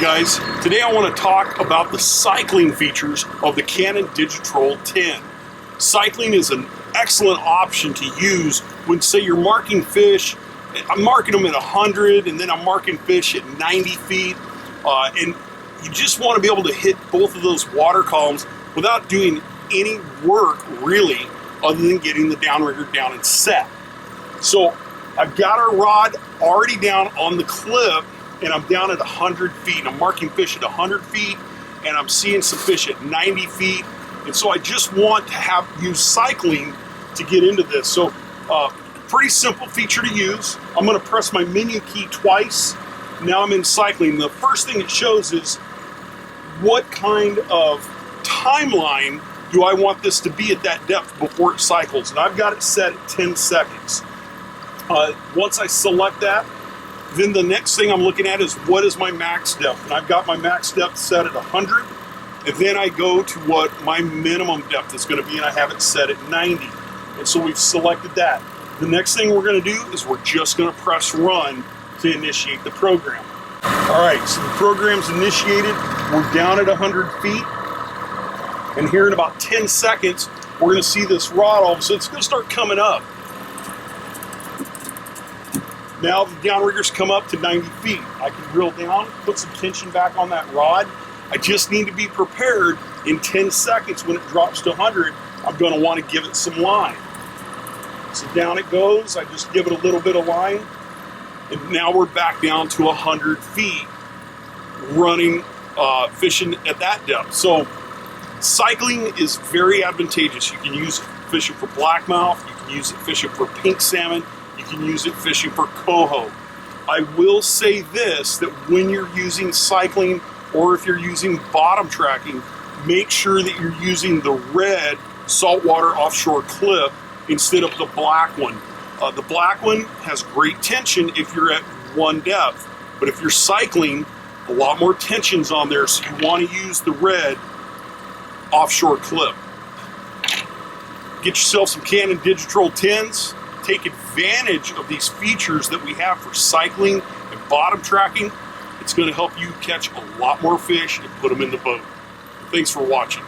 guys, today I want to talk about the cycling features of the Cannon Digi-Troll 10. Cycling is an excellent option to use when, say, you're marking fish. I'm marking them at 100 and then I'm marking fish at 90 feet, and you just want to be able to hit both of those water columns without doing any work really other than getting the downrigger down and set. So I've got our rod already down on the clip and I'm down at 100 feet. I'm marking fish at 100 feet and I'm seeing some fish at 90 feet. And so I just want to use cycling to get into this. So pretty simple feature to use. I'm going to press my menu key twice. Now I'm in cycling. The first thing it shows is what kind of timeline do I want this to be at that depth before it cycles. And I've got it set at 10 seconds. Once I select that, then the next thing I'm looking at is what is my max depth. And I've got my max depth set at 100. And then I go to what my minimum depth is going to be, and I have it set at 90. And so we've selected that. The next thing we're going to do is we're just going to press run to initiate the program. All right, so the program's initiated. We're down at 100 feet. And here in about 10 seconds, we're going to see this rod all of a sudden, it's going to start coming up. Now the downriggers come up to 90 feet. I can reel down, put some tension back on that rod. I just need to be prepared in 10 seconds when it drops to 100, I'm going to want to give it some line. So down it goes, I just give it a little bit of line, and now we're back down to 100 feet running, fishing at that depth. So cycling is very advantageous. You can use it fishing for blackmouth, you can use it fishing for pink salmon, you can use it fishing for coho. I will say this, that when you're using cycling or if you're using bottom tracking, make sure that you're using the red saltwater offshore clip instead of the black one. The black one has great tension if you're at one depth, but if you're cycling, a lot more tension's on there, so you want to use the red offshore clip. Get yourself some Cannon Digi-Troll 10s. Take advantage of these features that we have for cycling and bottom tracking. It's going to help you catch a lot more fish and put them in the boat. Thanks for watching.